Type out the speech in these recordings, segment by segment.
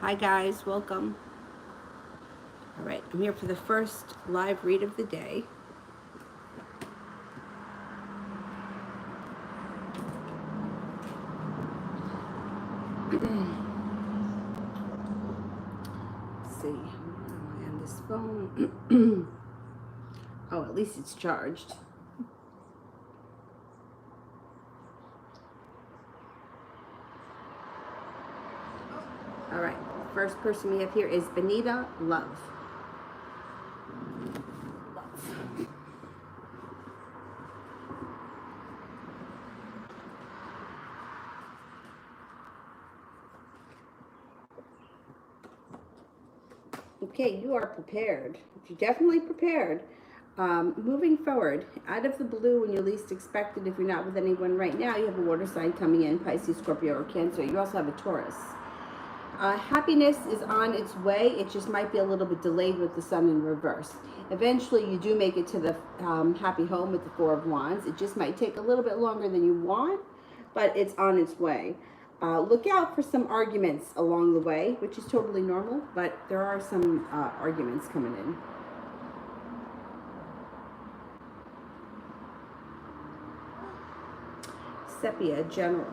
Hi guys, welcome. All right, I'm here for the first live read of the day. Let's see, am I on this phone? Oh, at least it's charged. All right, first person we have here is Benita Love. Okay, you are prepared. You're definitely prepared. Moving forward, out of the blue when you least expect it, if you're not with anyone right now, you have a water sign coming in, Pisces, Scorpio, or Cancer. You also have a Taurus. Happiness is on its way. It just might be a little bit delayed with the sun in reverse. Eventually, you do make it to the happy home with the Four of Wands. It just might take a little bit longer than you want, but it's on its way. Look out for some arguments along the way, which is totally normal, but there are some arguments coming in. Sepia, General.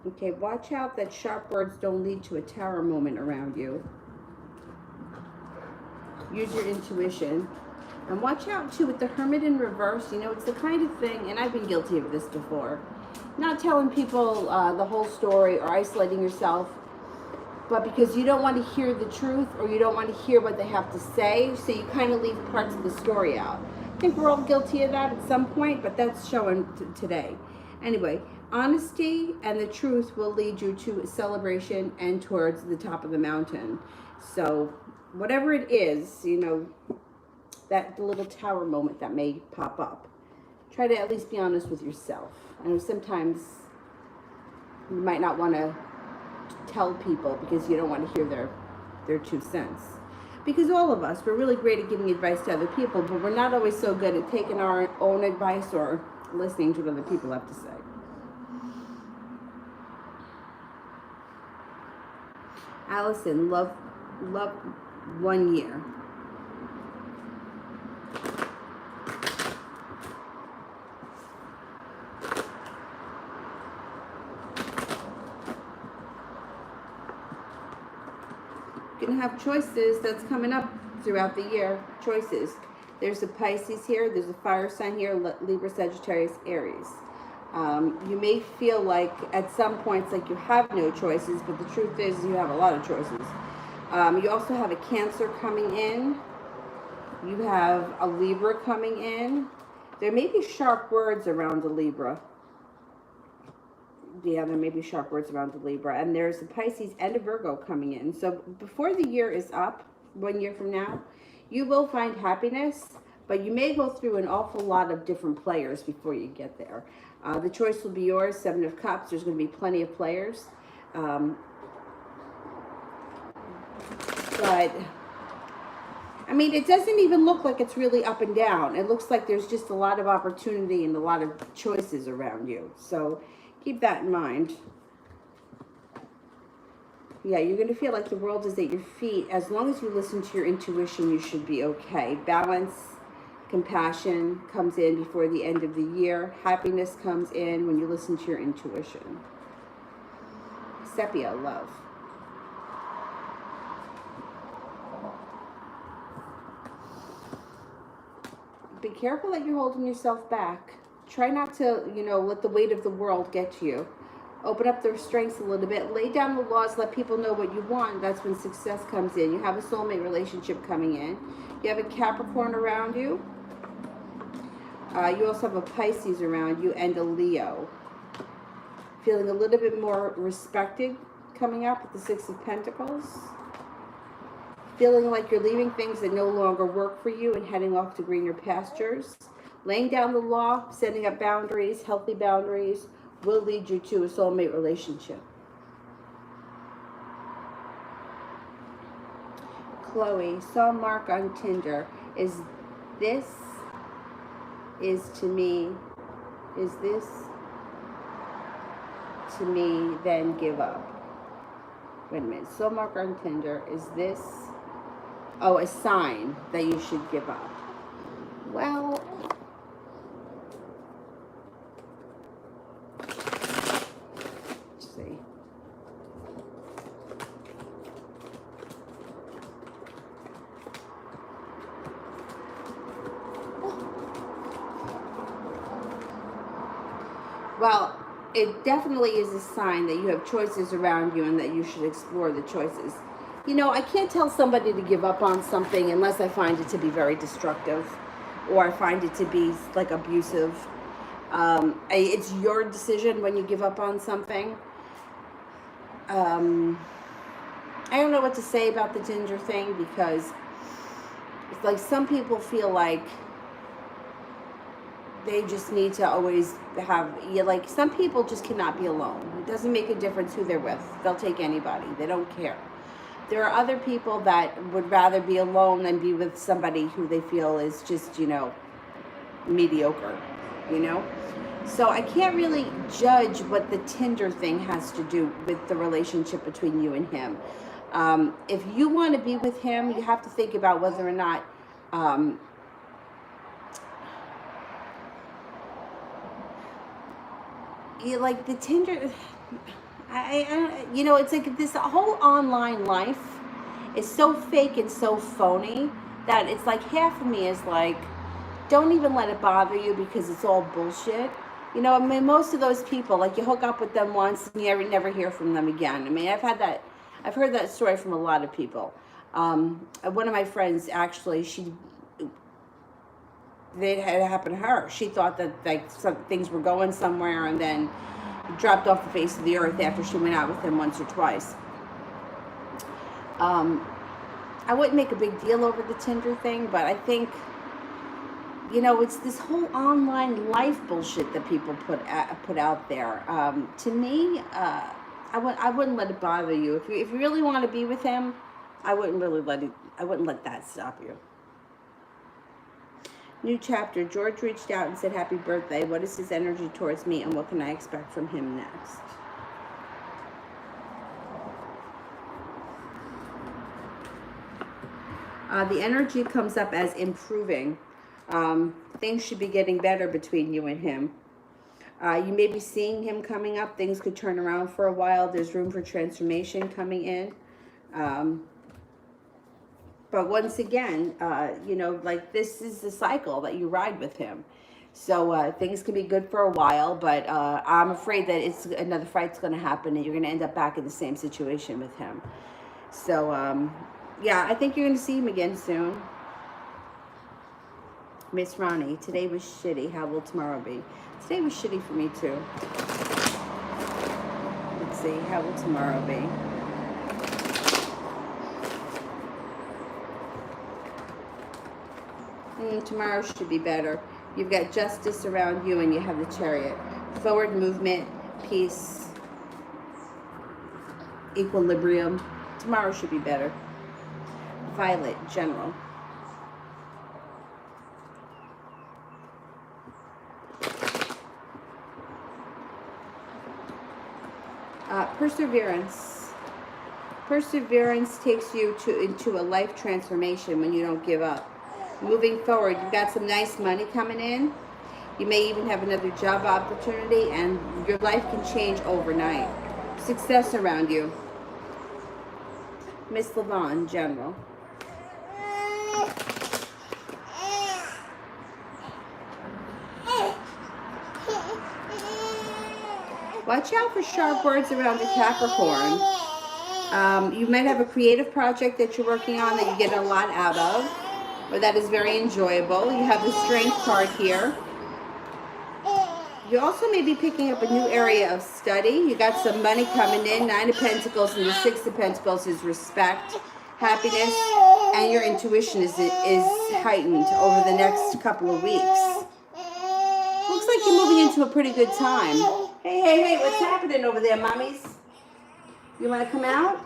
Okay, watch out that sharp words don't lead to a tower moment around you. Use your intuition. And watch out too with the Hermit in reverse. You know, it's the kind of thing, and I've been guilty of this before, not telling people the whole story or isolating yourself, but because you don't want to hear the truth or you don't want to hear what they have to say, so you kind of leave parts of the story out. I think we're all guilty of that at some point, but that's showing today. Anyway, honesty and the truth will lead you to a celebration and towards the top of the mountain. So whatever it is, you know, that little tower moment that may pop up, try to at least be honest with yourself. I know sometimes you might not want to tell people because you don't want to hear their 2 cents. Because all of us, we're really great at giving advice to other people, but we're not always so good at taking our own advice or listening to what other people have to say. Allison, love 1 year. You're going to have choices that's coming up throughout the year. Choices. There's a Pisces here. There's a fire sign here. Libra, Sagittarius, Aries. You may feel like at some points like you have no choices, but the truth is you have a lot of choices. You also have a Cancer coming in. You have a Libra coming in. There may be sharp words around a Libra. Yeah, there may be sharp words around the Libra. And there's a Pisces and a Virgo coming in. So before the year is up, 1 year from now, you will find happiness, but you may go through an awful lot of different players before you get there. The choice will be yours. 7 of Cups. There's going to be plenty of players. But I mean, it doesn't even look like it's really up and down. It looks like there's just a lot of opportunity and a lot of choices around you. So keep that in mind. Yeah, you're going to feel like the world is at your feet. As long as you listen to your intuition, you should be okay. Balance, compassion comes in before the end of the year. Happiness comes in when you listen to your intuition. Sepia, love. Be careful that you're holding yourself back. Try not to, let the weight of the world get to you. Open up their strengths a little bit. Lay down the laws. Let people know what you want. That's when success comes in. You have a soulmate relationship coming in. You have a Capricorn around you. You also have a Pisces around you and a Leo. Feeling a little bit more respected coming up with the 6 of Pentacles. Feeling like you're leaving things that no longer work for you and heading off to greener pastures. Laying down the law, setting up boundaries, healthy boundaries, will lead you to a soulmate relationship. Chloe, saw Mark on Tinder. Is this to me, then give up? Wait a minute. Saw Mark on Tinder. Is this, a sign that you should give up? Well, let's see. Well, it definitely is a sign that you have choices around you and that you should explore the choices. You know, I can't tell somebody to give up on something unless I find it to be very destructive or I find it to be like abusive. It's your decision when you give up on something. I don't know what to say about the Tinder thing because it's like some people feel like they just need to always have, like some people just cannot be alone. It doesn't make a difference who they're with. They'll take anybody. They don't care. There are other people that would rather be alone than be with somebody who they feel is just, mediocre, So I can't really judge what the Tinder thing has to do with the relationship between you and him. If you want to be with him, you have to think about whether or not like the Tinder, it's like this whole online life is so fake and so phony that it's like half of me is like, don't even let it bother you because it's all bullshit. I mean, most of those people, like you hook up with them once and you never hear from them again. I mean, I've heard that story from a lot of people. One of my friends, actually, it had happened to her. She thought that like some things were going somewhere and then dropped off the face of the earth after she went out with him once or twice. I wouldn't make a big deal over the Tinder thing, but I think, it's this whole online life bullshit that people put out there. To me, I wouldn't let it bother you. If you really want to be with him, I wouldn't let that stop you. New chapter. George reached out and said happy birthday. What is his energy towards me and what can I expect from him next? The energy comes up as improving. Things should be getting better between you and him. You may be seeing him coming up. Things could turn around for a while. There's room for transformation coming in. But once again, like this is the cycle that you ride with him. So things can be good for a while, but I'm afraid that it's another fight's going to happen and you're going to end up back in the same situation with him. So, yeah, I think you're going to see him again soon. Miss Ronnie, today was shitty. How will tomorrow be? Today was shitty for me too. Let's see, how will tomorrow be? Tomorrow should be better. You've got justice around you and you have the Chariot. Forward movement, peace, equilibrium. Tomorrow should be better. Violet, general. Perseverance. Perseverance takes you into a life transformation when you don't give up. Moving forward, you've got some nice money coming in. You may even have another job opportunity and your life can change overnight. Success around you. Miss Levon, general. Watch out for sharp words around the Capricorn. You might have a creative project that you're working on that you get a lot out of, or that is very enjoyable. You have the Strength card here. You also may be picking up a new area of study. You got some money coming in. 9 of Pentacles and the 6 of Pentacles is respect, happiness, and your intuition is heightened over the next couple of weeks. to a pretty good time. Hey, hey, hey, what's happening over there, mommies? You want to come out?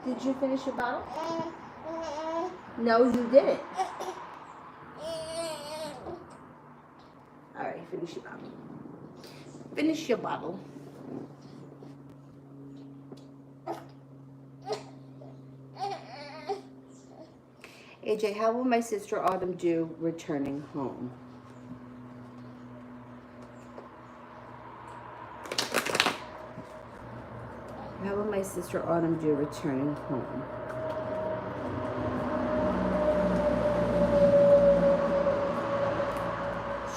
Did you finish your bottle? No, you didn't. All right, finish your bottle. Finish your bottle. AJ, how will my sister Autumn do returning home? How will my sister Autumn do returning home?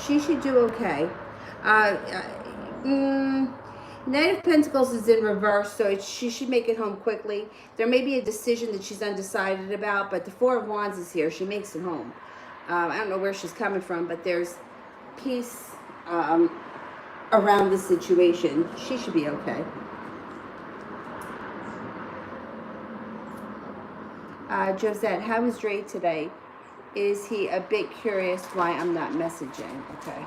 She should do okay. Knight of Pentacles is in reverse, so she should make it home quickly. There may be a decision that she's undecided about, but the Four of Wands is here. She makes it home. I don't know where she's coming from, but there's peace around the situation. She should be okay. Josette, how is Dre today? Is he a bit curious why I'm not messaging? Okay.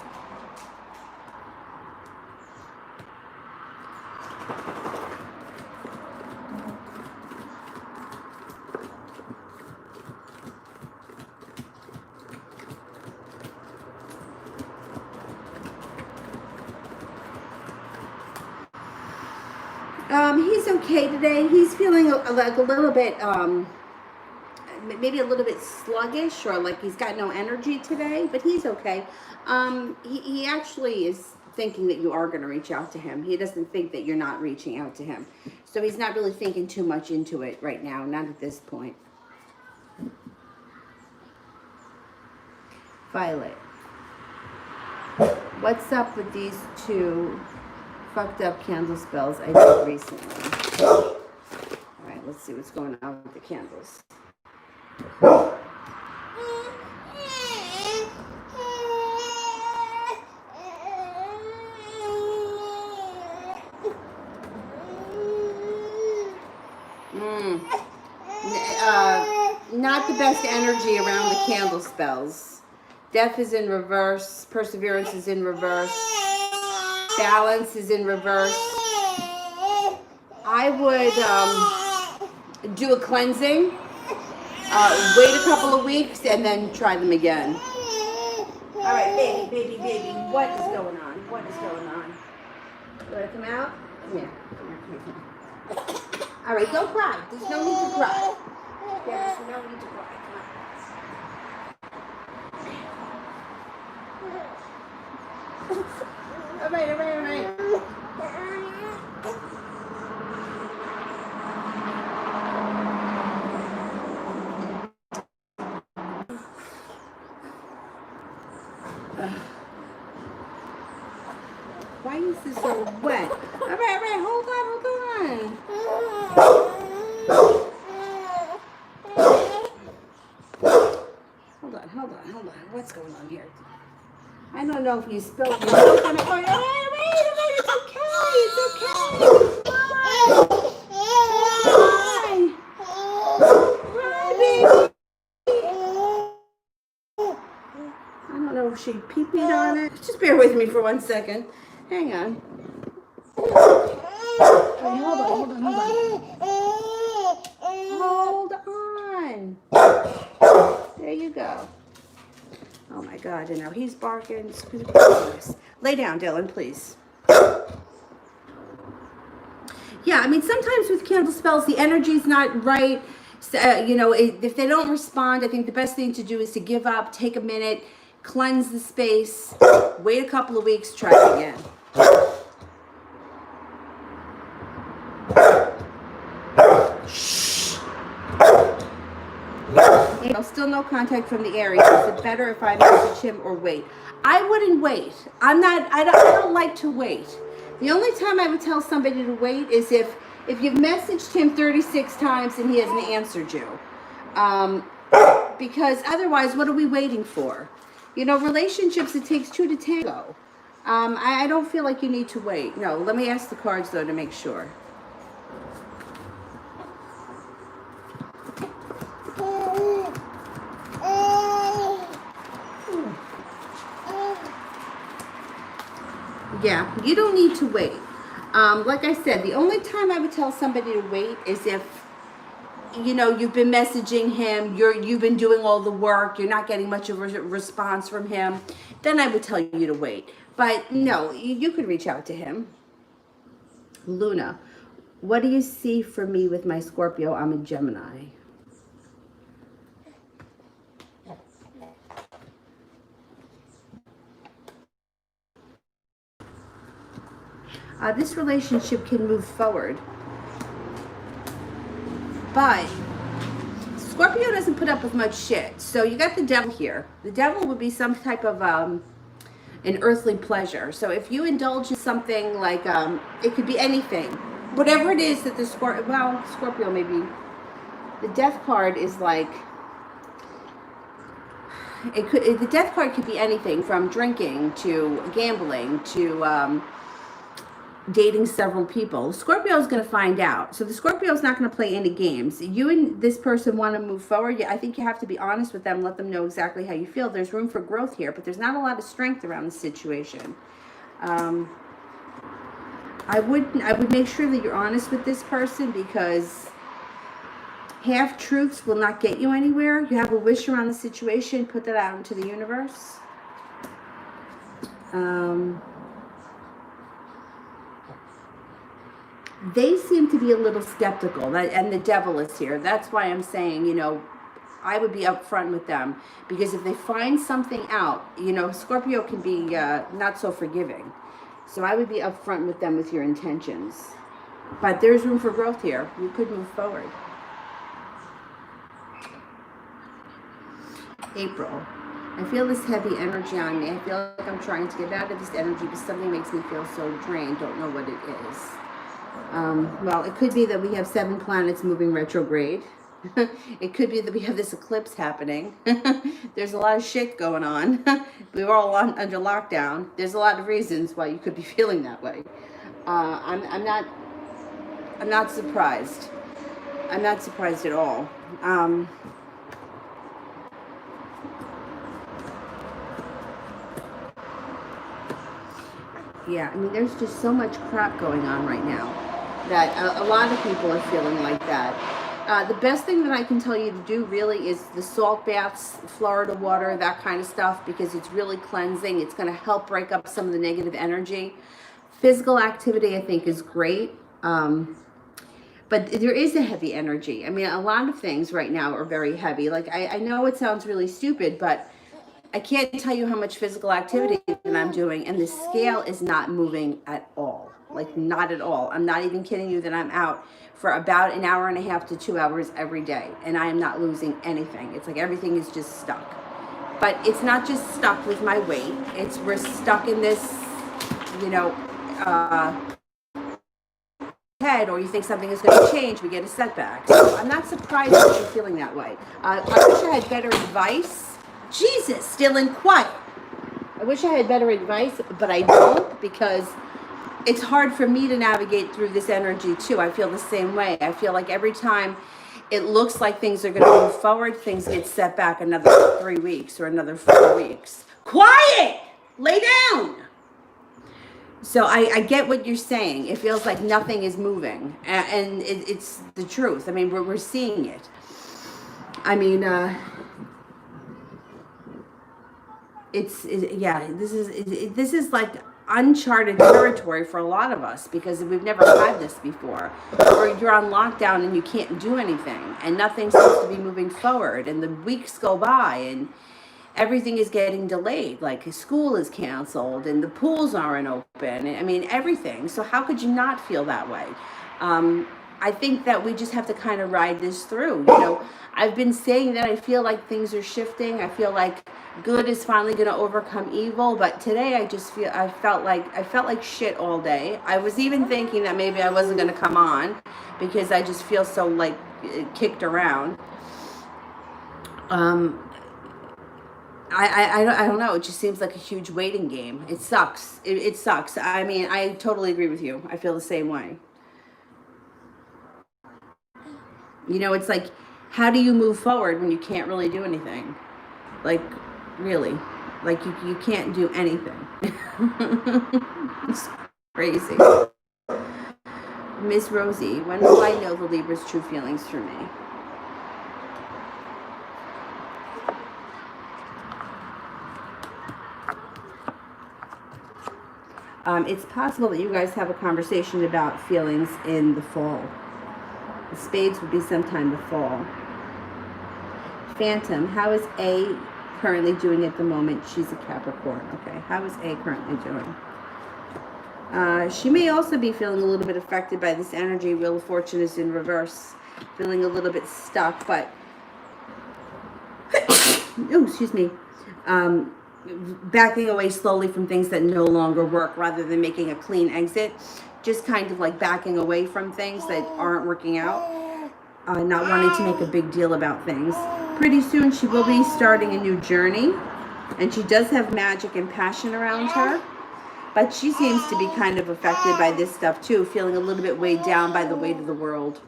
He's okay today. He's feeling like a little bit, maybe a little bit sluggish, or like he's got no energy today, but he's okay. He actually is thinking that you are going to reach out to him. He doesn't think that you're not reaching out to him. So he's not really thinking too much into it right now, not at this point. Violet, what's up with these two fucked up candle spells I did recently? All right, let's see what's going on with the candles. Not the best energy around the candle spells. Death is in reverse. Perseverance is in reverse. Balance is in reverse. I would do a cleansing. Wait a couple of weeks and then try them again. All right, baby. What is going on? What is going on? You want to come out? Come here. Come here. All right, don't cry. There's no need to cry. There's no need to cry. Come on. All right. Why is this so wet? All right, hold on. Hold on. What's going on here? I don't know if you spilled your milk on it. All right, it's okay. Right, baby. I don't know if she pee-peed on it. Just bear with me for 1 second. Hang on. Wait, hold on. Hold on. There you go. Oh my God, and now he's barking. Lay down, Dylan, please. Yeah, I mean, sometimes with candle spells, the energy's not right. If they don't respond, I think the best thing to do is to give up, take a minute, cleanse the space, wait a couple of weeks, try it again. Still no contact from the Aries. Is it better if I message him or wait? I wouldn't wait. I don't like to wait. The only time I would tell somebody to wait is if you've messaged him 36 times and he hasn't answered you. Because otherwise, what are we waiting for? Relationships, it takes two to tango. I don't feel like you need to wait. No, let me ask the cards, though, to make sure. Yeah, you don't need to wait. Like I said, the only time I would tell somebody to wait is if, you know, you've been messaging him, you've been doing all the work, you're not getting much of a response from him, then I would tell you to wait. But no, you could reach out to him. Luna, what do you see for me with my Scorpio? I'm a Gemini. This relationship can move forward, but Scorpio doesn't put up with much shit. So you got the devil here. The devil would be some type of an earthly pleasure. So if you indulge in something like, it could be anything, whatever it is that the Scorpio maybe, the death card is like, the death card could be anything from drinking to gambling to dating several people. Scorpio is going to find out. So the Scorpio is not going to play any games. You and this person want to move forward. I think you have to be honest with them, let them know exactly how you feel. There's room for growth here, but there's not a lot of strength around the situation. I would make sure that you're honest with this person, because half truths will not get you anywhere. You have a wish around the situation, put that out into the universe. They seem to be a little skeptical, and the devil is here. That's why I'm saying, you know, I would be upfront with them, because if they find something out, you know, Scorpio can be not so forgiving. So I would be upfront with them with your intentions. But there's room for growth here. You could move forward. April. I feel this heavy energy on me. I feel like I'm trying to get out of this energy, but something makes me feel so drained. Don't know what it is. Well, it could be that we have 7 planets moving retrograde. It could be that we have this eclipse happening. There's a lot of shit going on. We were all under lockdown. There's a lot of reasons why you could be feeling that way. I'm not surprised. I'm not surprised at all. Yeah, I mean, there's just so much crap going on right now that a lot of people are feeling like that. The best thing that I can tell you to do really is the salt baths, Florida water, that kind of stuff, because it's really cleansing. It's going to help break up some of the negative energy. Physical activity, I think, is great. But there is a heavy energy. I mean, a lot of things right now are very heavy. Like, I know it sounds really stupid, but I can't tell you how much physical activity that I'm doing, and the scale is not moving at all. Like, not at all. I'm not even kidding you that I'm out for about an hour and a half to 2 hours every day, and I am not losing anything. It's like everything is just stuck. But it's not just stuck with my weight. We're stuck in this, you know, head, or you think something is going to change, we get a setback. So I'm not surprised that you're feeling that way. I wish I had better advice. Jesus, still in quiet. I wish I had better advice, but I don't, because it's hard for me to navigate through this energy too. I feel the same way. I feel like every time it looks like things are going to move forward, things get set back another 3 weeks or another 4 weeks. Quiet! Lay down! So I get what you're saying. It feels like nothing is moving, and it's the truth. I mean, we're seeing it. I mean, this is like uncharted territory for a lot of us, because we've never had this before. Or you're on lockdown and you can't do anything, and nothing seems to be moving forward, and the weeks go by and everything is getting delayed. Like, school is canceled and the pools aren't open. I mean, everything. So how could you not feel that way? I think that we just have to kind of ride this through. You know, I've been saying that I feel like things are shifting. I feel like good is finally going to overcome evil. But today I felt like shit all day. I was even thinking that maybe I wasn't going to come on, because I just feel so like kicked around. I don't know. It just seems like a huge waiting game. It sucks. It sucks. I mean, I totally agree with you. I feel the same way. You know, it's like, how do you move forward when you can't really do anything? Like, really? Like, you can't do anything. It's crazy. Miss Rosie, when will I know the Libra's true feelings for me? It's possible that you guys have a conversation about feelings in the fall. The spades would be sometime the fall. Phantom, how is A currently doing at the moment? She's a Capricorn. Okay, how is A currently doing? She may also be feeling a little bit affected by this energy. Wheel of Fortune is in reverse. Feeling a little bit stuck, but... oh, excuse me. Backing away slowly from things that no longer work rather than making a clean exit. Just kind of like backing away from things that aren't working out. Not wanting to make a big deal about things. Pretty soon she will be starting a new journey. And she does have magic and passion around her. But she seems to be kind of affected by this stuff too, feeling a little bit weighed down by the weight of the world.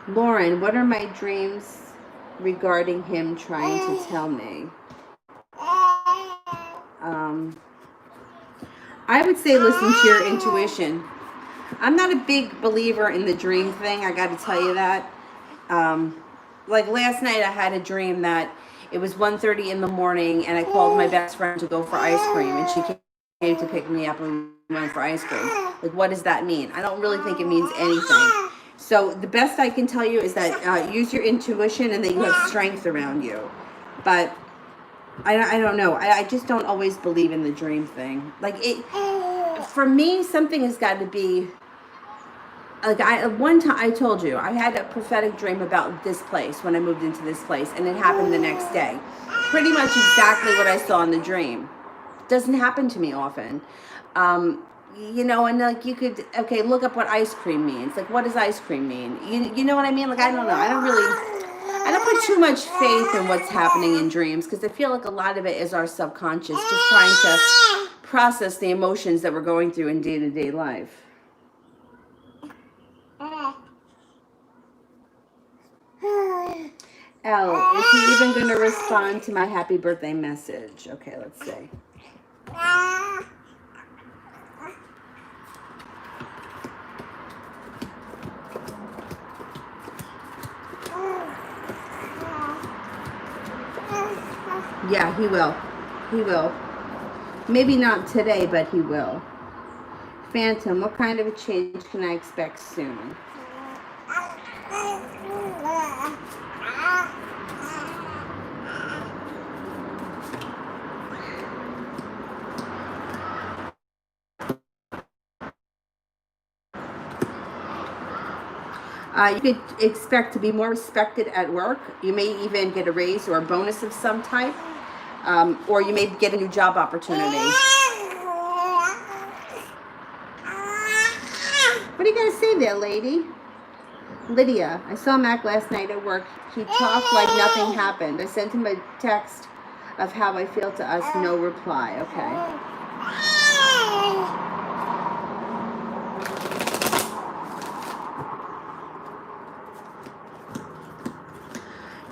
Lauren, what are my dreams regarding him trying to tell me? I would say listen to your intuition. I'm not a big believer in the dream thing, I got to tell you that. Like last night I had a dream that it was 1:30 in the morning and I called my best friend to go for ice cream and she came to pick me up and we went for ice cream. Like, what does that mean? I don't really think it means anything. So the best I can tell you is that use your intuition and that you have strength around you. But I don't know. I just don't always believe in the dream thing. Like, for me, something has got to be... Like, one time, I told you, I had a prophetic dream about this place when I moved into this place, and it happened the next day. Pretty much exactly what I saw in the dream. Doesn't happen to me often. You know, and like you could, okay, look up what ice cream means. Like, what does ice cream mean? You know what I mean? Like, I don't know. I don't put too much faith in what's happening in dreams because I feel like a lot of it is our subconscious just trying to process the emotions that we're going through in day-to-day life. Elle, is he even going to respond to my happy birthday message? Okay, let's see. Yeah, he will. He will. Maybe not today, but he will. Phantom, what kind of a change can I expect soon? You could expect to be more respected at work. You may even get a raise or a bonus of some type. Or you may get a new job opportunity. What are you going to say there, lady? Lydia, I saw Mac last night at work. He talked like nothing happened. I sent him a text of how I feel to us. No reply. Okay.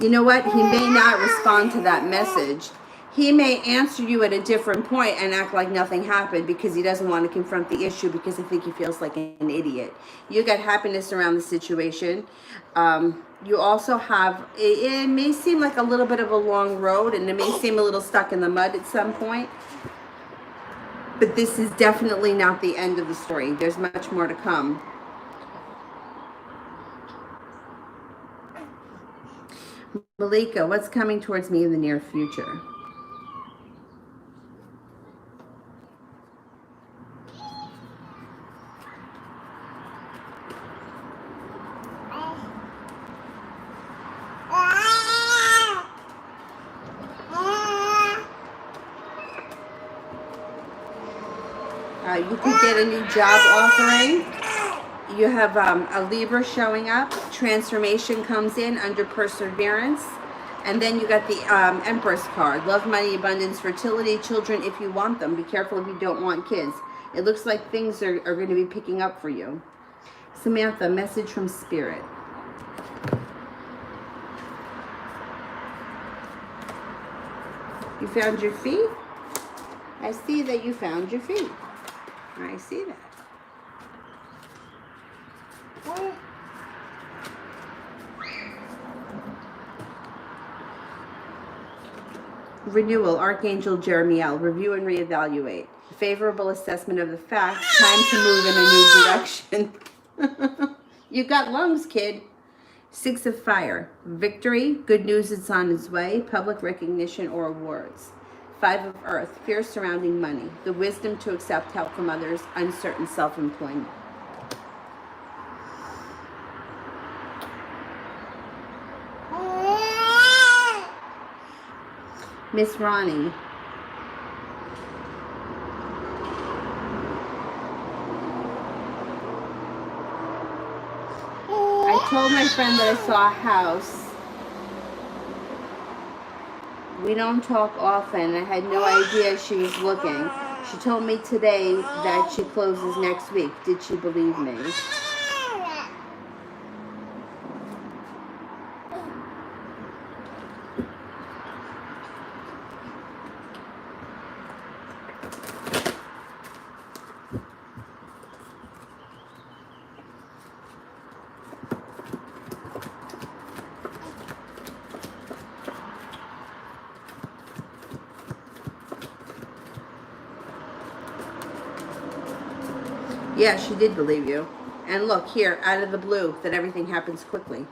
You know what? He may not respond to that message. He may answer you at a different point and act like nothing happened because he doesn't want to confront the issue because I think he feels like an idiot. You got happiness around the situation. You also have, it may seem like a little bit of a long road and it may seem a little stuck in the mud at some point. But this is definitely not the end of the story. There's much more to come. Malika, what's coming towards me in the near future? You could get a new job offering. You have a Libra showing up. Transformation comes in under perseverance. And then you got the Empress card. Love, money, abundance, fertility, children if you want them. Be careful if you don't want kids. It looks like things are going to be picking up for you. Samantha, message from Spirit. You found your feet? I see that you found your feet. I see that. Renewal, Archangel Jeremiel, review and reevaluate. Favorable assessment of the facts, time to move in a new direction. You got lungs, kid. Six of Fire, victory, good news is on its way, public recognition or awards. Five of Earth, fear surrounding money, the wisdom to accept help from others, uncertain self-employment. Miss Ronnie. I told my friend that I saw a house. We don't talk often. I had no idea she was looking. She told me today that she closes next week. Did she believe me? Yeah, she did believe you. And look, here, out of the blue, that everything happens quickly.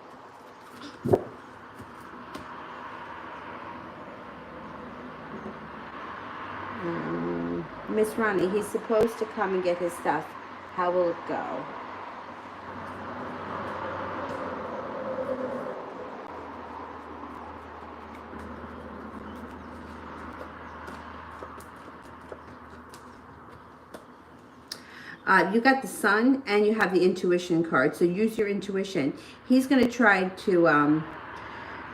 Miss Ronnie, he's supposed to come and get his stuff. How will it go? You got the Sun and you have the Intuition card. So use your intuition. He's going to try to.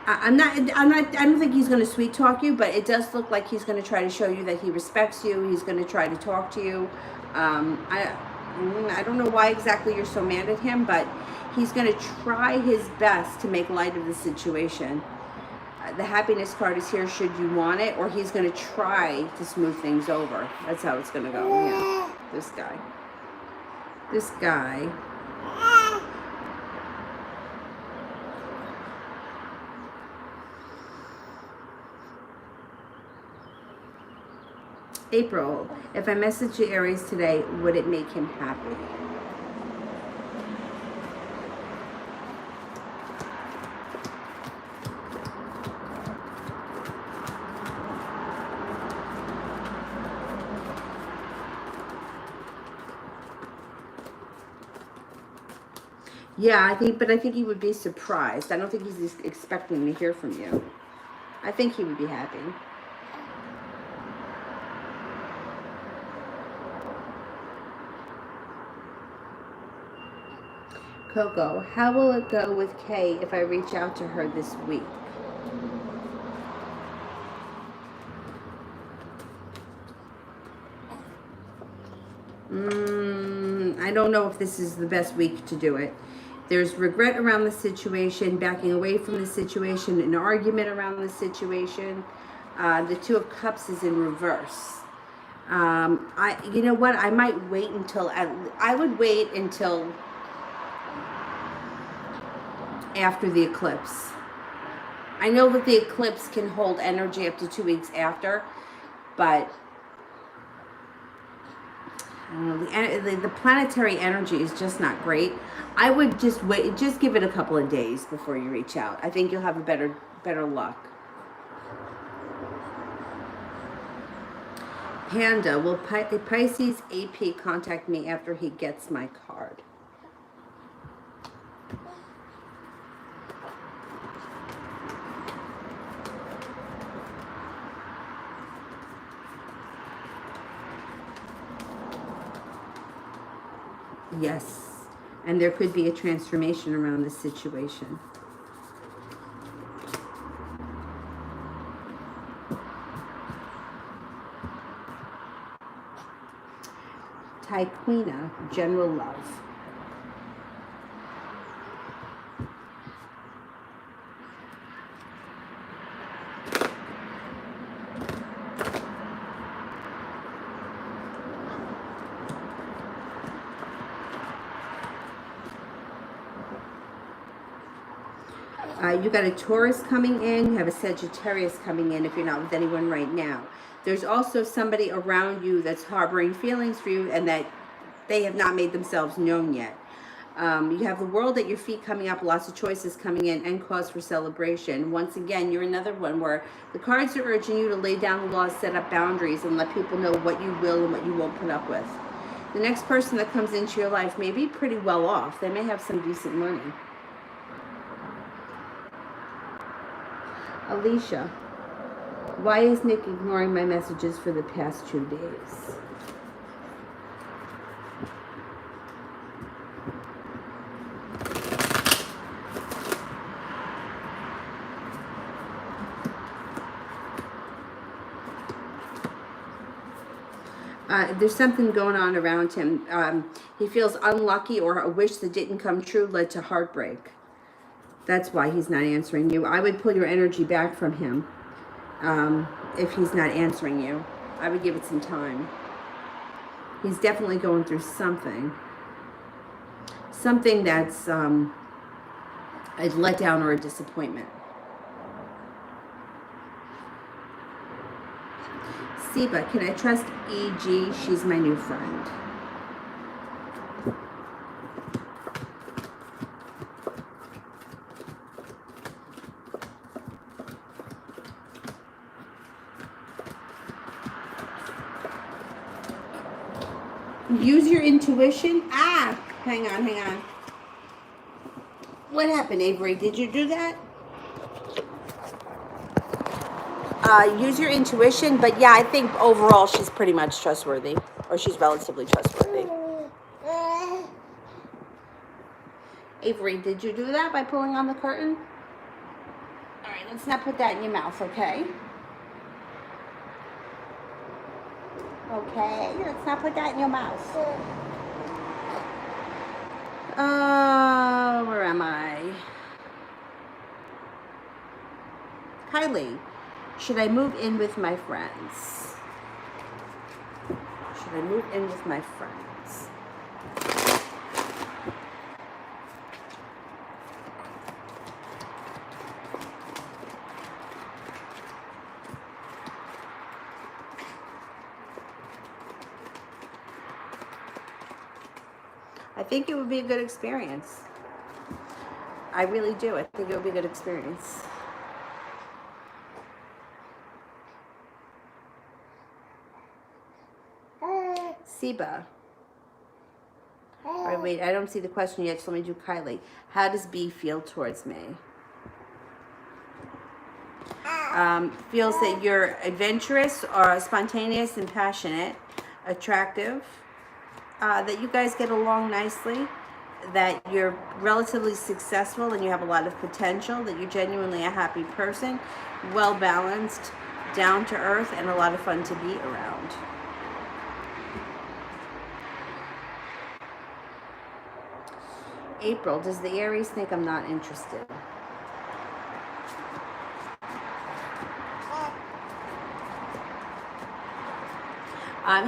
I don't think he's going to sweet talk you, but it does look like he's going to try to show you that he respects you. He's going to try to talk to you. I don't know why exactly you're so mad at him, but he's going to try his best to make light of the situation. The happiness card is here should you want it, or he's going to try to smooth things over. That's how it's going to go. Yeah, this guy. This guy. April, if I message you Aries today, would it make him happy? Yeah, I think he would be surprised. I don't think he's expecting to hear from you. I think he would be happy. Coco, how will it go with Kay if I reach out to her this week? I don't know if this is the best week to do it. There's regret around the situation, backing away from the situation, an argument around the situation. The Two of Cups is in reverse. You know what? I might wait until, I would wait until after the eclipse. I know that the eclipse can hold energy up to 2 weeks after, but the planetary energy is just not great. I would just wait, just give it a couple of days before you reach out. I think you'll have a better luck. Panda, will Pisces AP contact me after he gets my card? Yes, and there could be a transformation around this situation. Tyquina, general love. You got a Taurus coming in. You have a Sagittarius coming in if you're not with anyone right now. There's also somebody around you that's harboring feelings for you and that they have not made themselves known yet. You have the world at your feet coming up, lots of choices coming in, and cause for celebration. Once again, you're another one where the cards are urging you to lay down the laws, set up boundaries, and let people know what you will and what you won't put up with. The next person that comes into your life may be pretty well off. They may have some decent money. Alicia, why is Nick ignoring my messages for the past 2 days? There's something going on around him. He feels unlucky, or a wish that didn't come true led to heartbreak. That's why he's not answering you. I would pull your energy back from him if he's not answering you. I would give it some time. He's definitely going through something. Something that's a letdown or a disappointment. Siba, can I trust E.G.? She's my new friend. Use your intuition. Hang on. What happened, Avery? Did you do that? Use your intuition, but yeah, I think overall she's pretty much trustworthy, or she's relatively trustworthy. Avery, did you do that by pulling on the curtain? All right, let's not put that in your mouth, okay? Okay, let's not put that in your mouth. Where am I? Kylie, should I move in with my friends? Should I move in with my friends? I think it would be a good experience. I really do. I think it would be a good experience. Siba. All right, wait, I don't see the question yet, so let me do Kylie. How does B feel towards me? Feels that you're adventurous or spontaneous and passionate, attractive, that you guys get along nicely, that you're relatively successful and you have a lot of potential, that you're genuinely a happy person, well balanced, down to earth, and a lot of fun to be around. April, does the Aries think I'm not interested?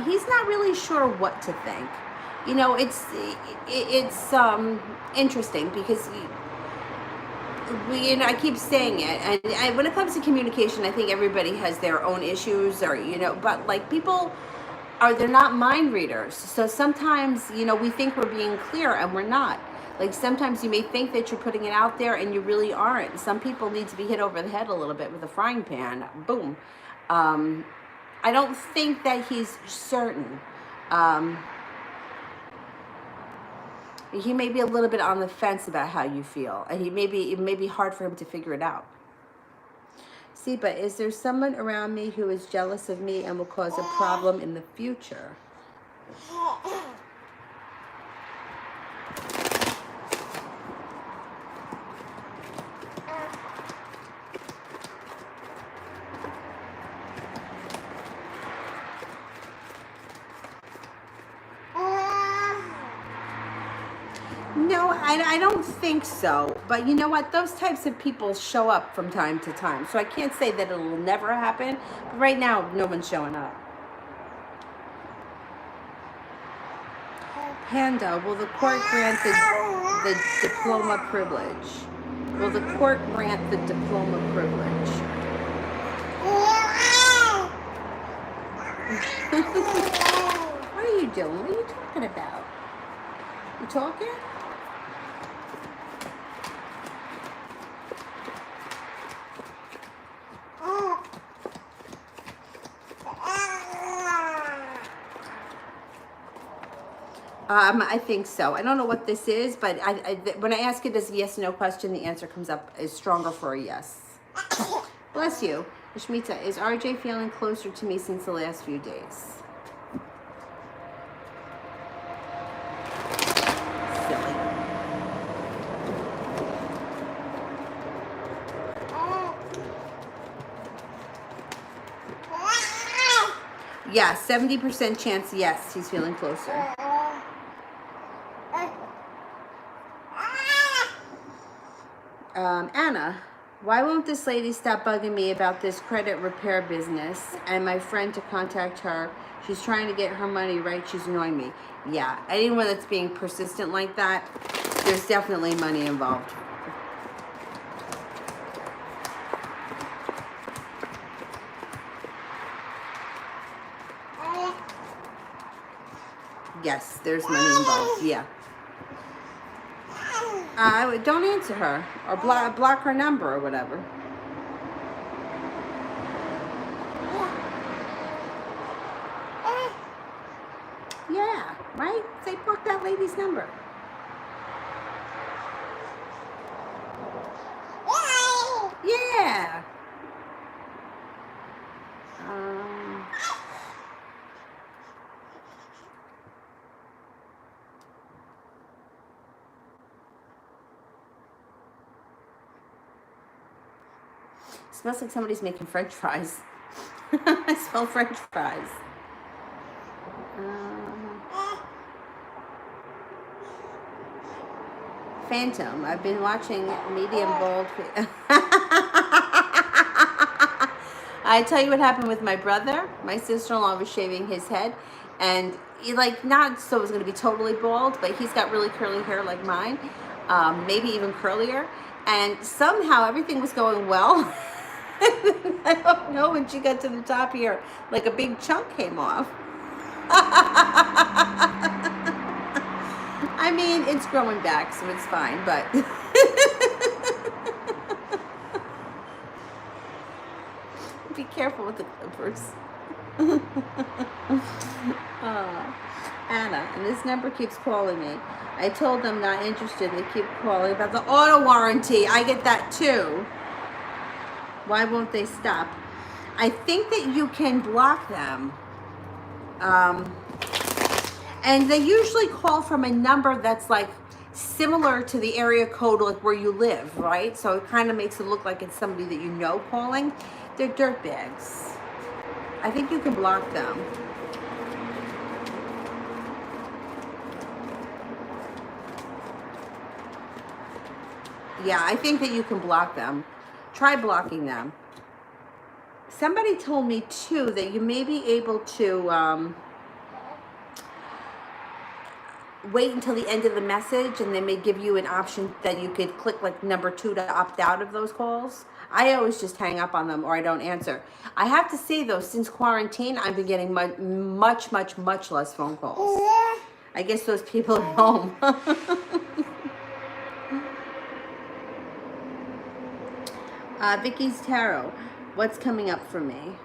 He's not really sure what to think. You know, it's interesting because I keep saying it, and when it comes to communication, I think everybody has their own issues, or but like people they're not mind readers. So sometimes we think we're being clear and we're not. Like sometimes you may think that you're putting it out there and you really aren't. Some people need to be hit over the head a little bit with a frying pan. Boom. I don't think that he's certain. He may be a little bit on the fence about how you feel, and it may be hard for him to figure it out. See, but is there someone around me who is jealous of me and will cause a problem in the future? No, I don't think so. But you know what? Those types of people show up from time to time. So I can't say that it'll never happen. But right now, no one's showing up. Panda, will the court grant the diploma privilege? Will the court grant the diploma privilege? What are you doing? What are you talking about? You talking? I think so. I don't know what this is, but when I ask it as a yes/no question, the answer comes up is stronger for a yes. Bless you. Shmita, is RJ feeling closer to me since the last few days? Silly. Yeah, 70% chance yes, he's feeling closer. Anna, why won't this lady stop bugging me about this credit repair business and my friend to contact her? She's trying to get her money right. She's annoying me. Yeah, anyone that's being persistent like that, there's definitely money involved. Yes, there's money involved. Yeah. Don't answer her or block her number or whatever. Yeah, right? Say block that lady's number. Yeah. Smells like somebody's making French fries. I smell French fries. Phantom. I've been watching medium bold. I tell you what happened with my brother. My sister-in-law was shaving his head, and he, like, not so it was going to be totally bald, but he's got really curly hair like mine, maybe even curlier. And somehow everything was going well. I don't know, when she got to the top here, like a big chunk came off. I mean, it's growing back, so it's fine, but be careful with the clippers. Anna, and this number keeps calling me. I told them not interested. They keep calling about the auto warranty. I get that too. Why won't they stop? I think that you can block them. And they usually call from a number that's like similar to the area code, like where you live, right? So it kind of makes it look like it's somebody that you know calling. They're dirtbags. I think you can block them. Yeah, I think that you can block them. Try blocking them. Somebody told me too that you may be able to wait until the end of the message, and they may give you an option that you could click like number 2 to opt out of those calls. I always just hang up on them or I don't answer. I have to say though, since quarantine, I've been getting much less phone calls. I guess those people at home. Vicky's Tarot, what's coming up for me?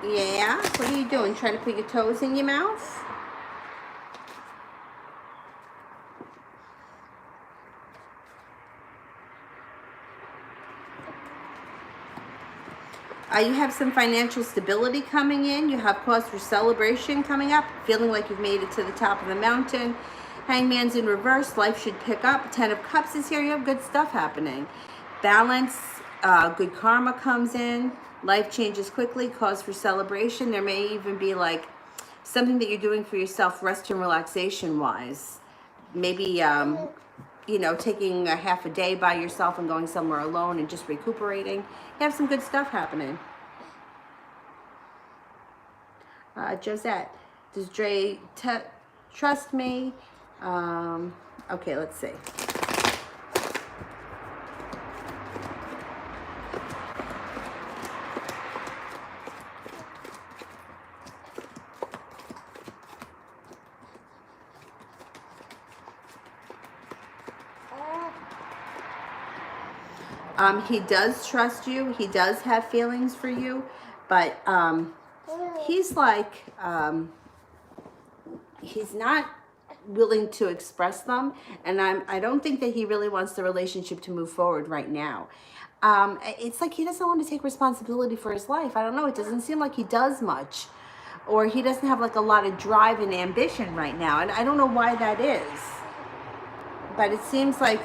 Yeah? What are you doing? Trying to put your toes in your mouth? You have some financial stability coming in. You have cause for celebration coming up. Feeling like you've made it to the top of the mountain. Hangman's in reverse. Life should pick up. 10 of Cups is here. You have good stuff happening. Balance. Good karma comes in. Life changes quickly. Cause for celebration. There may even be like something that you're doing for yourself, rest and relaxation wise. Maybe, you know, taking a half a day by yourself and going somewhere alone and just recuperating. You have some good stuff happening. Josette, does Dre trust me? Okay, let's see. He does trust you. He does have feelings for you, but he's like, he's not willing to express them, and I don't think that he really wants the relationship to move forward right now. It's like he doesn't want to take responsibility for his life. I don't know. It doesn't seem like he does much, or he doesn't have like a lot of drive and ambition right now, and I don't know why that is. But it seems like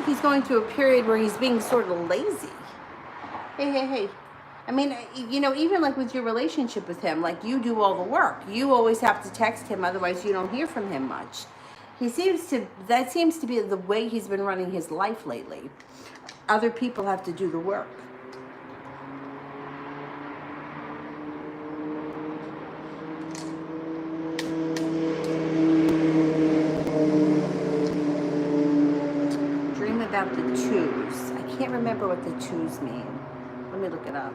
he's going through a period where he's being sort of lazy. Hey, hey, hey. I mean, you know, even like with your relationship with him, like you do all the work. You always have to text him, otherwise you don't hear from him much. That seems to be the way he's been running his life lately. Other people have to do the work. Dream about the twos. I can't remember what the twos mean. Let me look it up.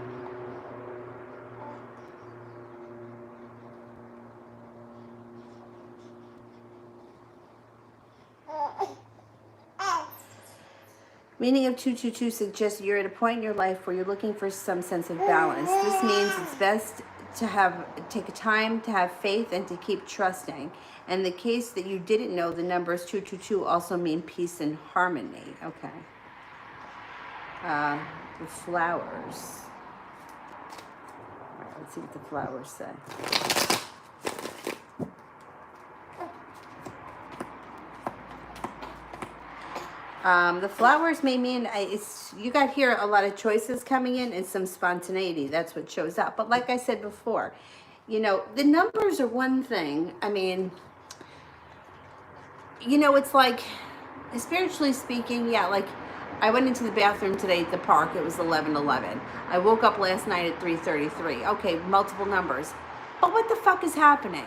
Meaning of 222 suggests you're at a point in your life where you're looking for some sense of balance. This means it's best to take a time to have faith and to keep trusting. And the case that you didn't know, the numbers 222 also mean peace and harmony. Okay. The flowers. All right, let's see what the flowers say. The flowers may mean you got here a lot of choices coming in and some spontaneity. That's what shows up. But like I said before, you know, the numbers are one thing. I mean, you know, it's like, spiritually speaking, yeah, like I went into the bathroom today at the park. It was 11:11. I woke up last night at 3:33. Okay, multiple numbers. But what the fuck is happening?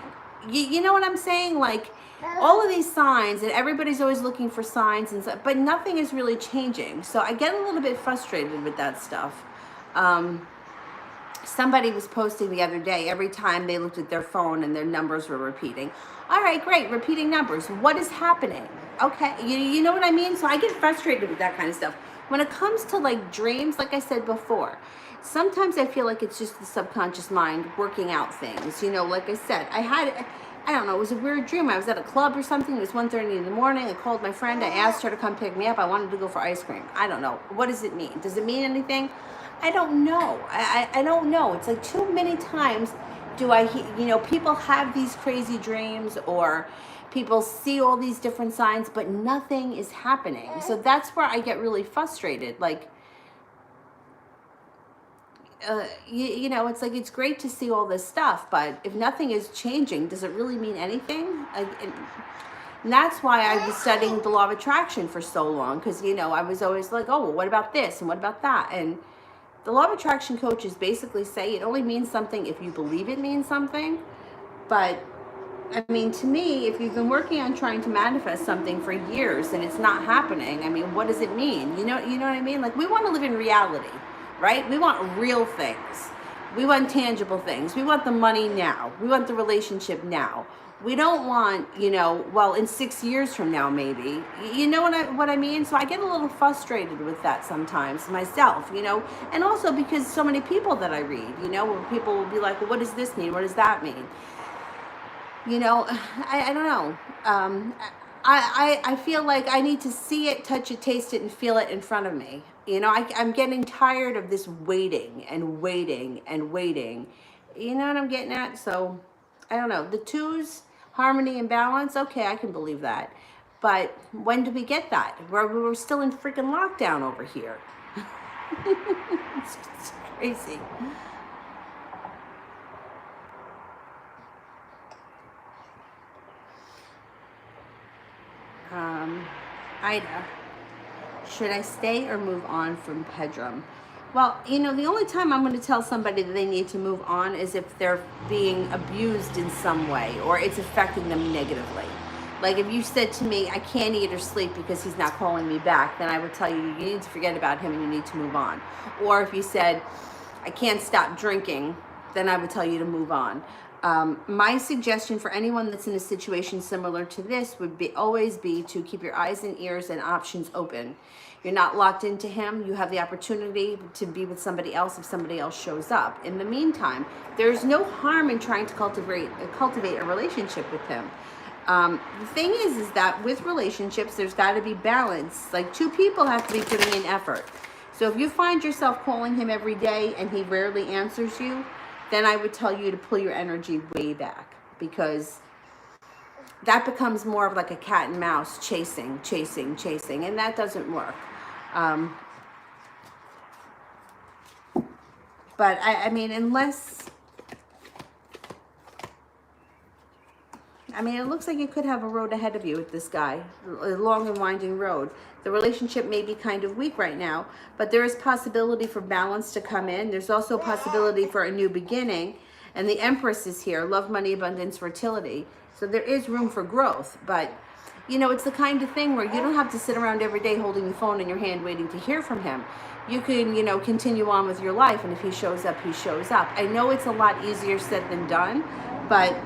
You know what I'm saying? Like, all of these signs, and everybody's always looking for signs, and stuff, but nothing is really changing. So I get a little bit frustrated with that stuff. Somebody was posting the other day, every time they looked at their phone and their numbers were repeating. All right, great, repeating numbers. What is happening? Okay, you know what I mean? So I get frustrated with that kind of stuff. When it comes to like dreams, like I said before, sometimes I feel like it's just the subconscious mind working out things. You know, like I said, I don't know, it was a weird dream. I was at a club or something. It was 1:30 in the morning. I called my friend. I asked her to come pick me up. I wanted to go for ice cream. I don't know. What does it mean? Does it mean anything? I don't know. I don't know. It's like too many times you know, people have these crazy dreams, or people see all these different signs, but nothing is happening. So that's where I get really frustrated. Like, you know, it's like, it's great to see all this stuff, but if nothing is changing, does it really mean anything? And that's why I was studying the law of attraction for so long, because, you know, I was always like, oh, well, what about this and what about that? And the law of attraction coaches basically say it only means something if you believe it means something. But I mean, to me, if you've been working on trying to manifest something for years and it's not happening, I mean, what does it mean? You know what I mean? Like, we want to live in reality, right? We want real things. We want tangible things. We want the money now. We want the relationship now. We don't want, you know, well, in 6 years from now, maybe. You know what I mean? So I get a little frustrated with that sometimes myself, you know, and also because so many people that I read, you know, where people will be like, well, what does this mean? What does that mean? You know, I don't know. I feel like I need to see it, touch it, taste it, and feel it in front of me. You know, I'm getting tired of this waiting and waiting and waiting. You know what I'm getting at? So, I don't know. The twos, harmony and balance, okay, I can believe that. But when do we get that? We're still in freaking lockdown over here. It's crazy. Ida, should I stay or move on from Pedram? Well, you know, the only time I'm going to tell somebody that they need to move on is if they're being abused in some way or it's affecting them negatively. Like if you said to me, I can't eat or sleep because he's not calling me back, then I would tell you, you need to forget about him and you need to move on. Or if you said, I can't stop drinking, then I would tell you to move on. My suggestion for anyone that's in a situation similar to this would be always be to keep your eyes and ears and options open. You're not locked into him. You have the opportunity to be with somebody else if somebody else shows up. In the meantime, there's no harm in trying to cultivate a relationship with him. The thing is that with relationships, there's got to be balance. Like two people have to be putting in effort. So if you find yourself calling him every day and he rarely answers you, then I would tell you to pull your energy way back, because that becomes more of like a cat and mouse chasing, and that doesn't work. But I mean, it looks like you could have a road ahead of you with this guy, a long and winding road. The relationship may be kind of weak right now, but there is possibility for balance to come in. There's also a possibility for a new beginning. And the Empress is here, love, money, abundance, fertility. So there is room for growth. But, you know, it's the kind of thing where you don't have to sit around every day holding the phone in your hand waiting to hear from him. You can, you know, continue on with your life. And if he shows up, he shows up. I know it's a lot easier said than done, but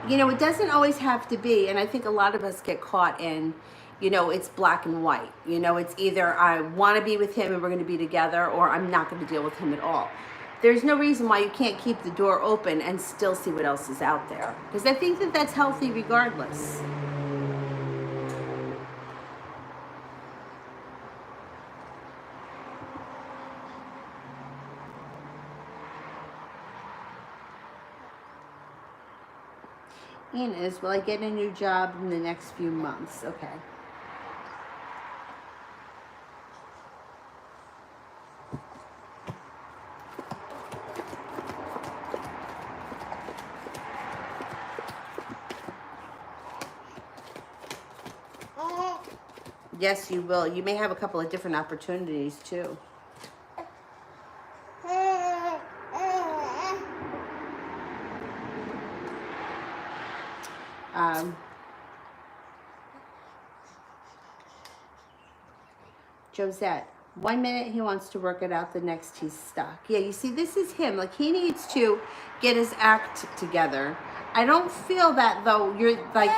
you know, it doesn't always have to be, and I think a lot of us get caught in, you know, it's black and white. You know, it's either I want to be with him and we're going to be together, or I'm not going to deal with him at all. There's no reason why you can't keep the door open and still see what else is out there, because I think that that's healthy regardless. Ian is, will I get a new job in the next few months? Okay. Yes, you will. You may have a couple of different opportunities too. Josette, 1 minute he wants to work it out, the next he's stuck. Yeah, you see, this is him. Like, he needs to get his act together. I don't feel that, though. You're like,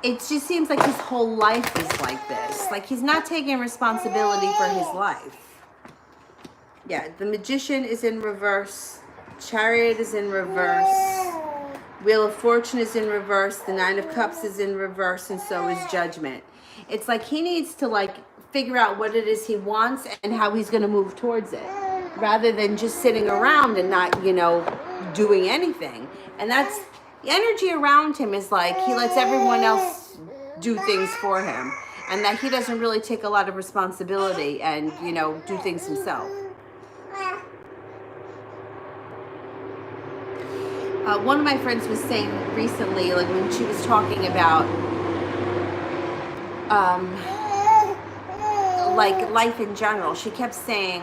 it just seems like his whole life is like this. Like, he's not taking responsibility for his life. Yeah, the Magician is in reverse. Chariot is in reverse. Wheel of Fortune is in reverse. The Nine of Cups is in reverse, and so is Judgment. It's like he needs to, like, figure out what it is he wants and how he's going to move towards it, rather than just sitting around and not, you know, doing anything. And that's, the energy around him is like he lets everyone else do things for him, and that he doesn't really take a lot of responsibility and, you know, do things himself. One of my friends was saying recently, like when she was talking about like life in general, she kept saying,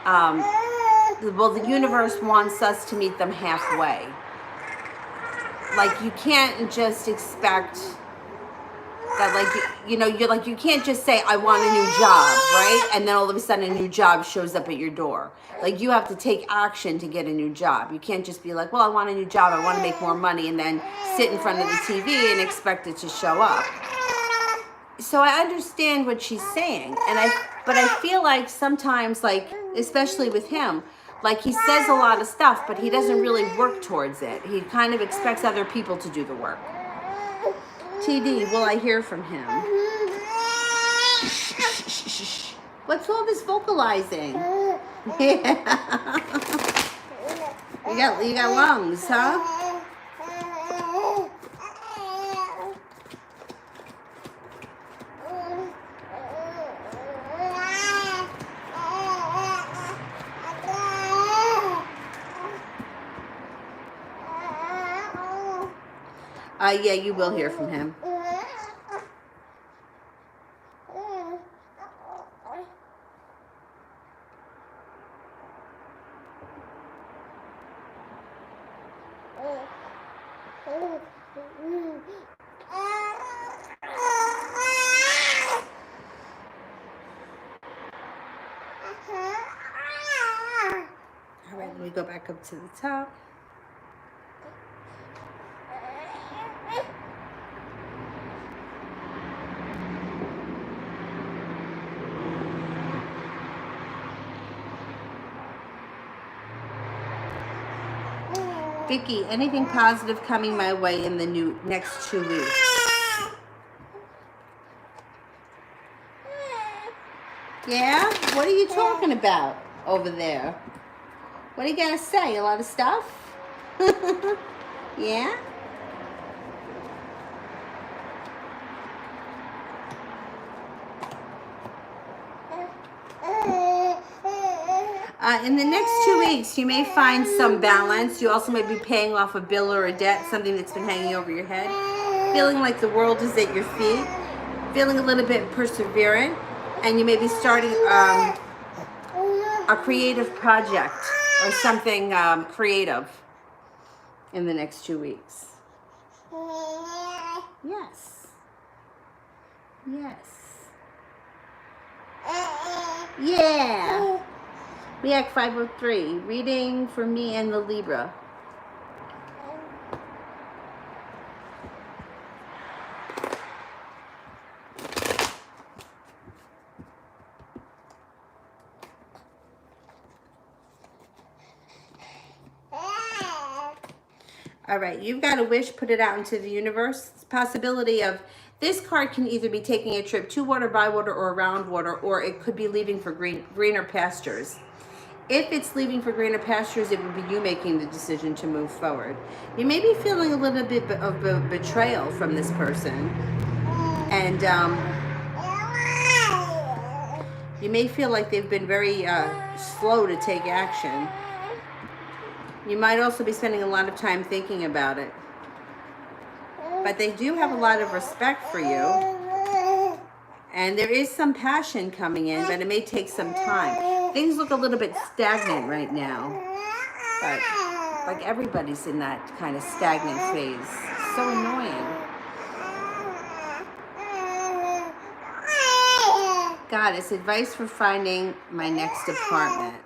well, the universe wants us to meet them halfway. Like, you can't just expect that, like, you know, you're like, you can't just say, I want a new job, right? And then all of a sudden a new job shows up at your door. Like, you have to take action to get a new job. You can't just be like, well, I want a new job, I want to make more money, and then sit in front of the TV and expect it to show up. So I understand what she's saying, but I feel like sometimes, like, especially with him, like, he says a lot of stuff, but he doesn't really work towards it. He kind of expects other people to do the work. TD, will I hear from him? What's all this vocalizing? Yeah. You got lungs, huh? Yeah, you will hear from him. All right, let me go back up to the top. Vicky, anything positive coming my way in the next 2 weeks? Yeah? What are you talking about over there? What are you gonna say? A lot of stuff? Yeah? In the next 2 weeks, you may find some balance. You also may be paying off a bill or a debt, something that's been hanging over your head. Feeling like the world is at your feet. Feeling a little bit perseverant. And you may be starting a creative project or something creative in the next 2 weeks. Yes. Yes. Yeah. React 503, reading for me and the Libra. All right, you've got a wish, put it out into the universe. It's a possibility of this card can either be taking a trip to water, by water, or around water, or it could be leaving for greener pastures. If it's leaving for greener pastures, it would be you making the decision to move forward. You may be feeling a little bit of betrayal from this person. And you may feel like they've been very slow to take action. You might also be spending a lot of time thinking about it. But they do have a lot of respect for you. And there is some passion coming in, but it may take some time. Things look a little bit stagnant right now. But like everybody's in that kind of stagnant phase. So annoying. Goddess, advice for finding my next apartment.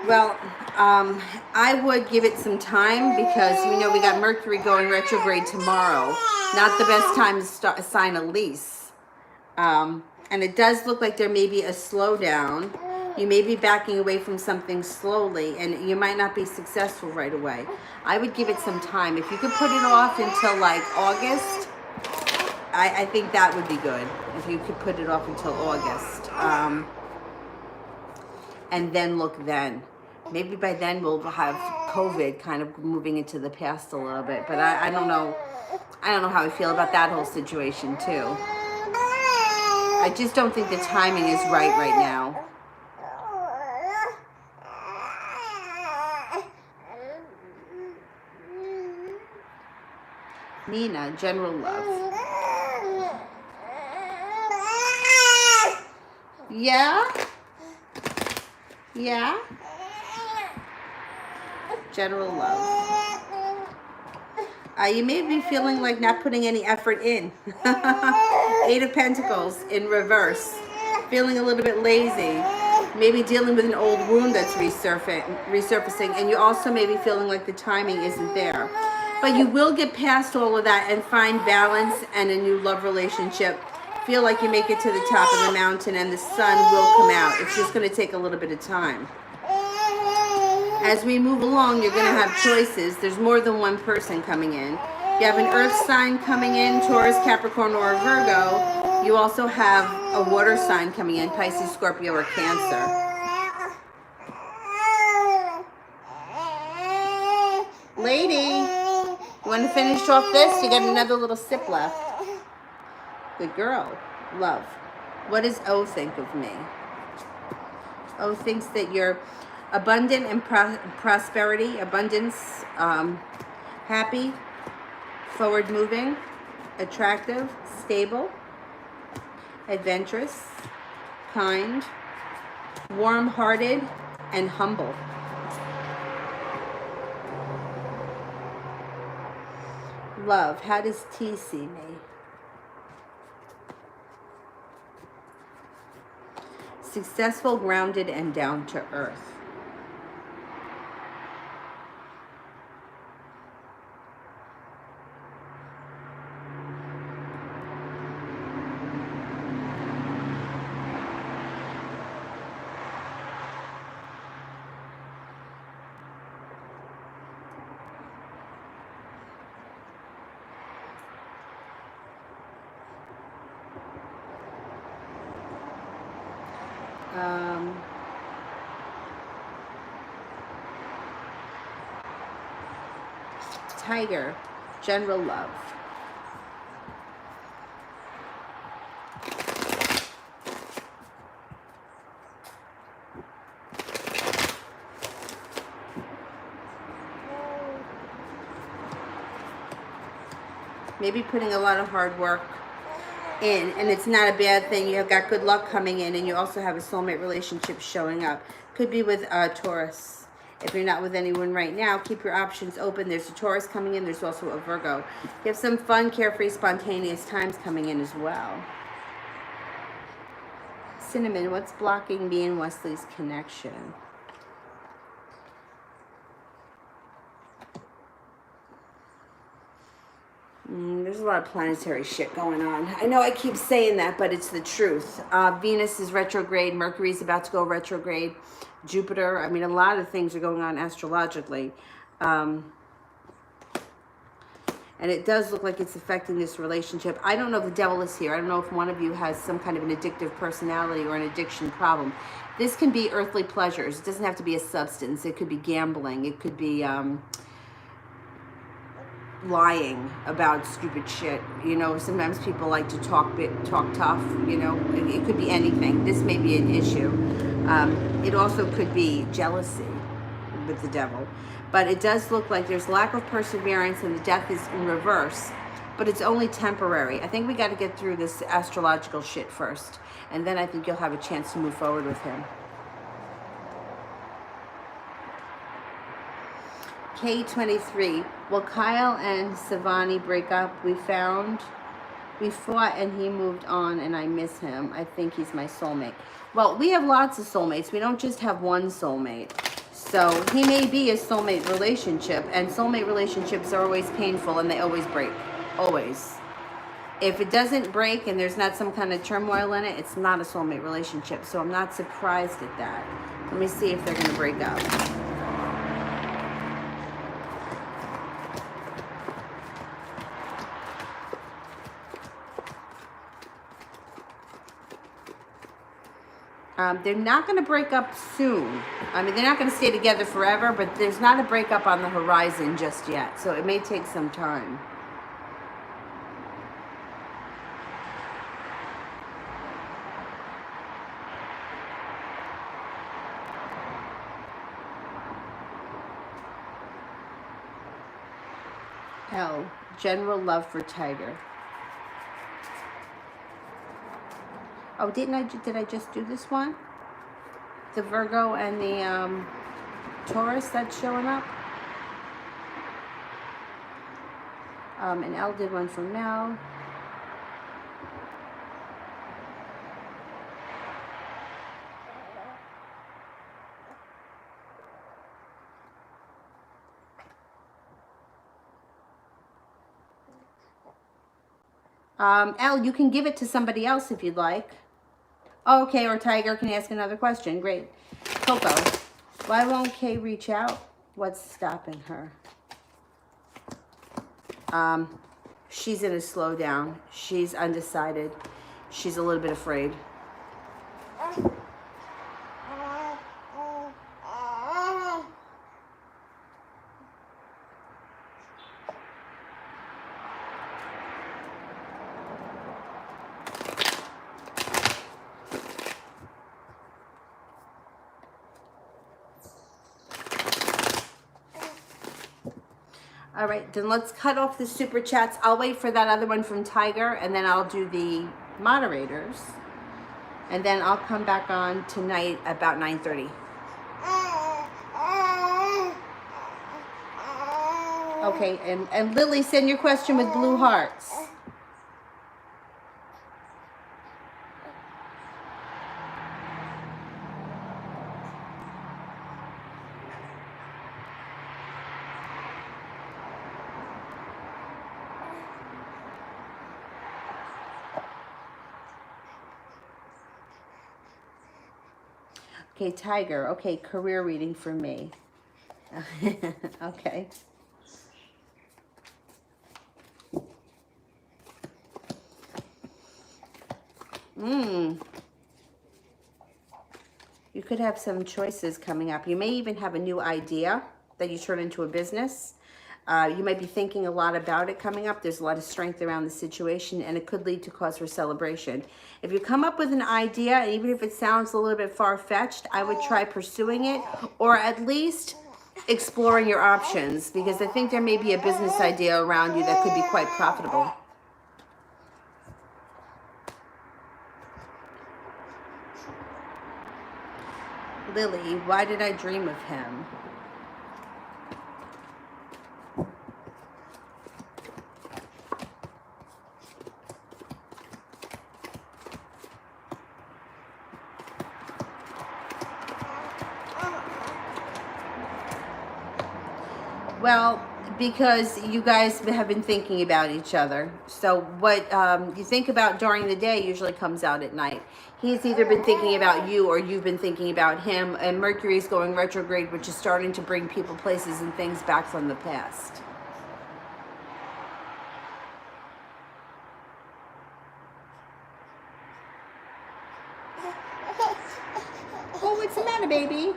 Well, I would give it some time because, you know, we got Mercury going retrograde tomorrow. Not the best time to sign a lease. And it does look like there may be a slowdown. You may be backing away from something slowly, and you might not be successful right away. I would give it some time. If you could put it off until like August, I think that would be good. If you could put it off until August. And then look then. Maybe by then we'll have COVID kind of moving into the past a little bit. But I don't know. I don't know how I feel about that whole situation too. I just don't think the timing is right now. Nina, general love. Yeah? Yeah? General love. You may be feeling like not putting any effort in. 8 of Pentacles in reverse. Feeling a little bit lazy. Maybe dealing with an old wound that's resurfacing. And you also may be feeling like the timing isn't there. But you will get past all of that and find balance and a new love relationship. Feel like you make it to the top of the mountain and the sun will come out. It's just going to take a little bit of time. As we move along, you're going to have choices. There's more than one person coming in. You have an earth sign coming in, Taurus, Capricorn, or Virgo. You also have a water sign coming in, Pisces, Scorpio, or Cancer. Lady, you want to finish off this? You got another little sip left. Good girl. Love. What does O think of me? O thinks that you're abundant and prosperity, abundance, happy, forward moving, attractive, stable, adventurous, kind, warm-hearted, and humble. Love, how does T see me? Successful, grounded, and down to earth. Tiger, general love. Maybe putting a lot of hard work in, and it's not a bad thing. You've got good luck coming in, and you also have a soulmate relationship showing up. Could be with Taurus. If you're not with anyone right now, keep your options open. There's a Taurus coming in. There's also a Virgo. You have some fun, carefree, spontaneous times coming in as well. Cinnamon, what's blocking me and Wesley's connection? There's a lot of planetary shit going on. I know I keep saying that, but it's the truth. Venus is retrograde. Mercury's about to go retrograde. Jupiter. I mean, a lot of things are going on astrologically. And it does look like it's affecting this relationship. I don't know if the devil is here. I don't know if one of you has some kind of an addictive personality or an addiction problem. This can be earthly pleasures. It doesn't have to be a substance. It could be gambling. It could be lying about stupid shit. You know, sometimes people like to talk tough. You know, it could be anything. This may be an issue. It also could be jealousy with the devil. But it does look like there's lack of perseverance and the death is in reverse. But it's only temporary. I think we got to get through this astrological shit first. And then I think you'll have a chance to move forward with him. K23. Will Kyle and Savani break up? We fought and he moved on and I miss him. I think he's my soulmate. Well, we have lots of soulmates. We don't just have one soulmate. So he may be a soulmate relationship, and soulmate relationships are always painful and they always break. Always. If it doesn't break and there's not some kind of turmoil in it, it's not a soulmate relationship. So I'm not surprised at that. Let me see if they're going to break up. They're not going to break up soon. I mean, they're not going to stay together forever, but there's not a breakup on the horizon just yet. So it may take some time. L, general love for Tiger. Oh, did I just do this one? The Virgo and the Taurus that's showing up. And L did one for Mel. L, you can give it to somebody else if you'd like. Oh, okay, or Tiger can ask another question. Great. Coco, why won't Kay reach out? What's stopping her? She's in a slowdown. She's undecided. She's a little bit afraid. All right, then let's cut off the super chats. I'll wait for that other one from Tiger, and then I'll do the moderators. And then I'll come back on tonight about 9:30. Okay, and Lily, send your question with blue hearts. Okay, Tiger. Okay, career reading for me. Okay. You could have some choices coming up. You may even have a new idea that you turn into a business. You might be thinking a lot about it coming up. There's a lot of strength around the situation, and it could lead to cause for celebration. If you come up with an idea, even if it sounds a little bit far-fetched, I would try pursuing it, or at least exploring your options, because I think there may be a business idea around you that could be quite profitable. Lily, why did I dream of him? Well, because you guys have been thinking about each other. So what you think about during the day usually comes out at night. He's either been thinking about you or you've been thinking about him. And Mercury's going retrograde, which is starting to bring people, places, and things back from the past. Oh, what's the matter, baby?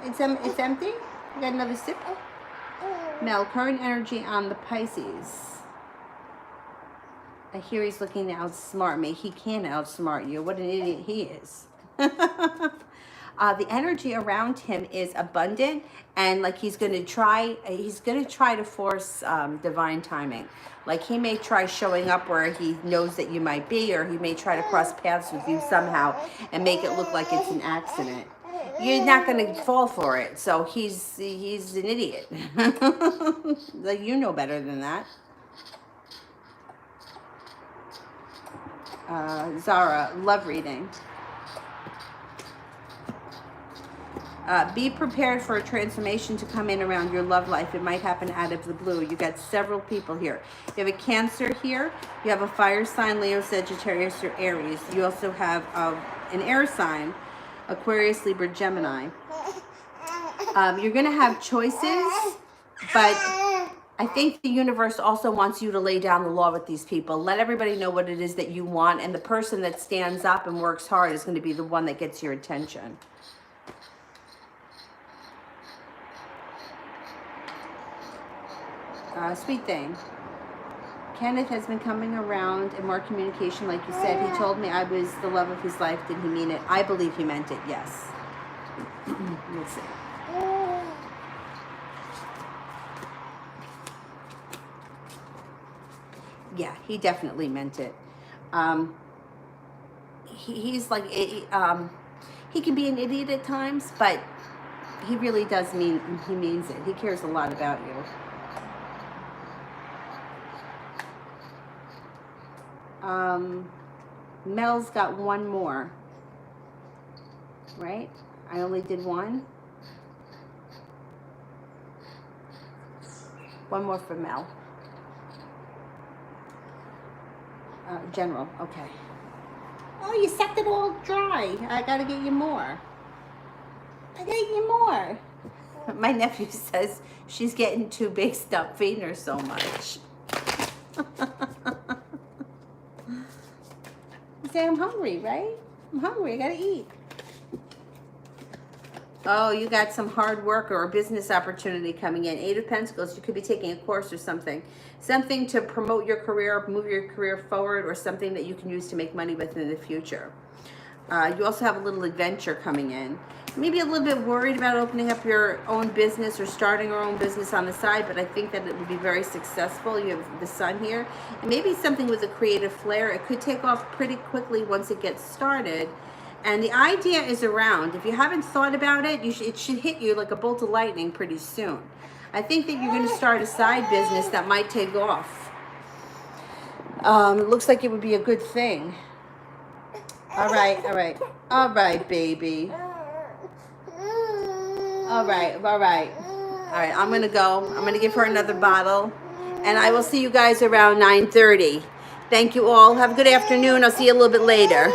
It's empty? You got another sip? Mel, current energy on the Pisces. I hear he's looking to outsmart me. He can outsmart you. What an idiot he is. The energy around him is abundant, and like he's going to try to force divine timing. Like he may try showing up where he knows that you might be, or he may try to cross paths with you somehow and make it look like it's an accident. You're not going to fall for it. So he's an idiot. Like, you know better than that. Zara, love reading. Be prepared for a transformation to come in around your love life. It might happen out of the blue. You got several people here. You have a Cancer here. You have a fire sign, Leo, Sagittarius, or Aries. You also have an air sign, Aquarius, Libra, Gemini. You're going to have choices, but I think the universe also wants you to lay down the law with these people. Let everybody know what it is that you want, and the person that stands up and works hard is going to be the one that gets your attention. Sweet thing. Kenneth has been coming around and more communication, like you said. He told me I was the love of his life. Did he mean it? I believe he meant it, yes. Let's see. Yeah, he definitely meant it. He's like, he can be an idiot at times, but he really does mean, he means it. He cares a lot about you. Mel's got one more, right? I only did one. One more for Mel. General, okay. Oh, you sucked it all dry. I gotta get you more. I gotta get you more. My nephew says she's getting too big, stop feeding her so much. Say I'm hungry, right? I'm hungry, I gotta eat. Oh, you got some hard work or a business opportunity coming in. 8 of Pentacles, you could be taking a course or something. Something to promote your career, move your career forward, or something that you can use to make money with in the future. You also have a little adventure coming in. Maybe a little bit worried about opening up your own business or starting your own business on the side, but I think that it will be very successful. You have the sun here. And maybe something with a creative flair. It could take off pretty quickly once it gets started. And the idea is around. If you haven't thought about it, it should hit you like a bolt of lightning pretty soon. I think that you're going to start a side business that might take off. It looks like it would be a good thing. All right, all right. All right, baby. All right, all right. All right, I'm going to go. I'm going to give her another bottle. And I will see you guys around 9:30. Thank you all. Have a good afternoon. I'll see you a little bit later.